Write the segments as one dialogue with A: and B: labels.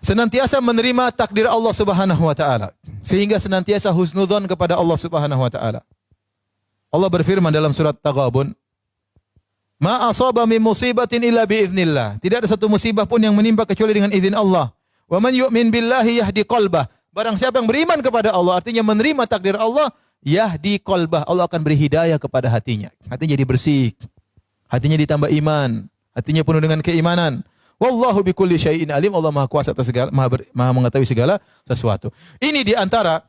A: senantiasa menerima takdir Allah Subhanahu wa taala, sehingga senantiasa husnudzon kepada Allah Subhanahu wa taala. Allah berfirman dalam surat Taghabun, "Ma asaba min musibatin illa bi idznillah." Tidak ada satu musibah pun yang menimpa kecuali dengan izin Allah. "Wa man yu'min billahi yahdi qalbah." Barang siapa yang beriman kepada Allah, artinya menerima takdir Allah, yahdi qalbah, Allah akan beri hidayah kepada hatinya. Hatinya jadi bersih, hatinya ditambah iman, hatinya penuh dengan keimanan. Wallahu bikulli syai'in alim. Allah Maha kuasa atas segala, maha mengetahui segala sesuatu. Ini di antara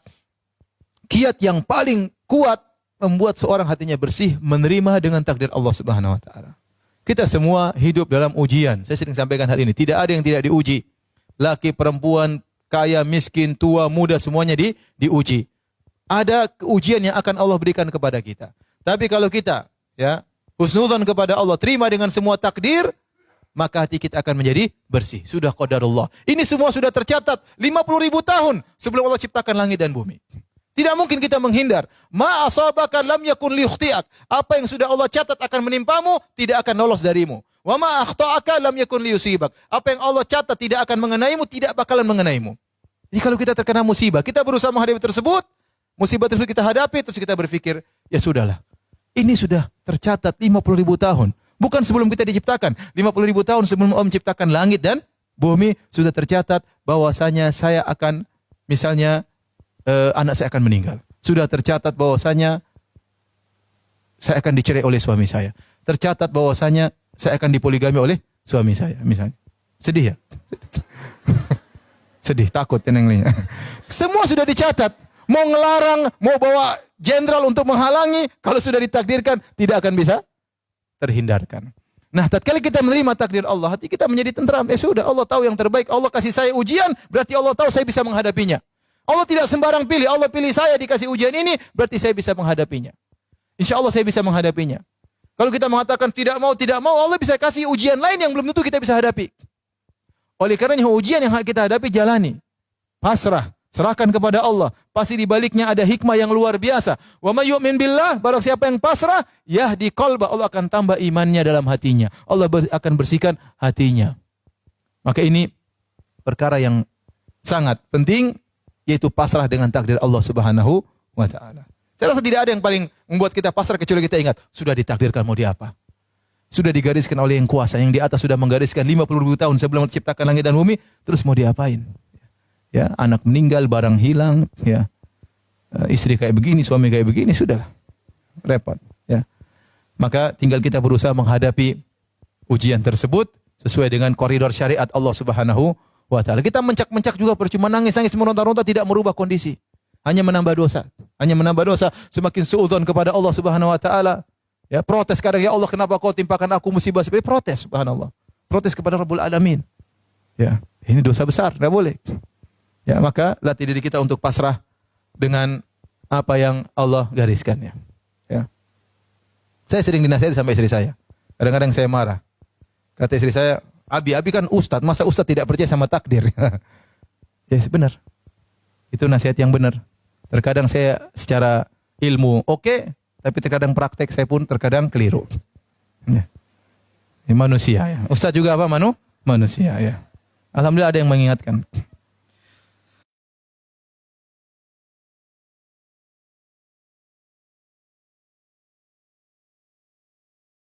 A: kiat yang paling kuat membuat seorang hatinya bersih, menerima dengan takdir Allah Subhanahu wa taala. Kita semua hidup dalam ujian. Saya sering sampaikan hal ini. Tidak ada yang tidak diuji. Laki, perempuan, kaya, miskin, tua, muda, semuanya diuji. Ada ujian yang akan Allah berikan kepada kita. Tapi kalau kita husnudzon kepada Allah, terima dengan semua takdir, maka hati kita akan menjadi bersih. Sudah qadarullah. Ini semua sudah tercatat 50.000 tahun sebelum Allah ciptakan langit dan bumi. Tidak mungkin kita menghindar. Ma asabaka lam yakun liyukhti'ak. Apa yang sudah Allah catat akan menimpamu, tidak akan lolos darimu. Wa ma akhta'aka lam yakun liyusibak. Apa yang Allah catat tidak akan mengenaimu, tidak bakalan mengenaimu. Jadi kalau kita terkena musibah, kita berusaha menghadapi tersebut, musibah tersebut kita hadapi, terus kita berpikir, ya sudahlah. Ini sudah tercatat 50.000 tahun. Bukan sebelum kita diciptakan. 50.000 tahun sebelum Allah menciptakan langit dan bumi, sudah tercatat bahwasanya saya akan, misalnya, anak saya akan meninggal. Sudah tercatat bahwasanya saya akan dicerai oleh suami saya. Tercatat bahwasanya saya akan dipoligami oleh suami saya, misalnya. Sedih ya? Sedih, takut tenengnya. Semua sudah dicatat. Mau ngelarang, mau bawa jenderal untuk menghalangi, kalau sudah ditakdirkan tidak akan bisa terhindarkan. Nah, tatkala kita menerima takdir Allah, hati kita menjadi tentram. Sudah, Allah tahu yang terbaik. Allah kasih saya ujian, berarti Allah tahu saya bisa menghadapinya. Allah tidak sembarang pilih. Allah pilih saya dikasih ujian ini, berarti saya bisa menghadapinya. Insya Allah saya bisa menghadapinya. Kalau kita mengatakan tidak mau, Allah bisa kasih ujian lain yang belum tentu kita bisa hadapi. Oleh karenanya ujian yang kita hadapi jalani. Pasrah, serahkan kepada Allah. Pasti di baliknya ada hikmah yang luar biasa. Wa may yu'min billah, barang siapa yang pasrah, yahdi qalbah, Allah akan tambah imannya dalam hatinya. Allah akan bersihkan hatinya. Maka ini perkara yang sangat penting, yaitu pasrah dengan takdir Allah Subhanahu wa taala. Saya rasa tidak ada yang paling membuat kita pasrah kecuali kita ingat, sudah ditakdirkan mau diapa. Sudah digariskan oleh yang kuasa, yang di atas sudah menggariskan 50.000 tahun sebelum menciptakan langit dan bumi, terus mau diapain? Ya, anak meninggal, barang hilang, ya. Istri kayak begini, suami kayak begini, sudahlah. Repot, ya. Maka tinggal kita berusaha menghadapi ujian tersebut sesuai dengan koridor syariat Allah Subhanahu wa taala. Kita mencak-mencak juga percuma, nangis-nangis meronta-ronta tidak merubah kondisi. Hanya menambah dosa. Hanya menambah dosa, semakin suudzon kepada Allah Subhanahu wa taala. Ya, protes kadang, ya Allah kenapa kau timpakan aku musibah seperti ini? Protes, subhanallah. Protes kepada Rabbul Alamin. Ya, ini dosa besar, tidak boleh. Ya, maka latih diri kita untuk pasrah dengan apa yang Allah gariskan, ya. Ya. Saya sering dinasihati sama istri saya. Kadang-kadang saya marah. Kata istri saya, Abi kan ustadz, masa ustadz tidak percaya sama takdir? Ya, benar. Itu nasihat yang benar. Terkadang saya secara ilmu oke, tapi terkadang praktek saya pun terkadang keliru. Ya. Ini manusia, ya. Ustadz juga apa? Manusia, ya. Alhamdulillah ada yang mengingatkan.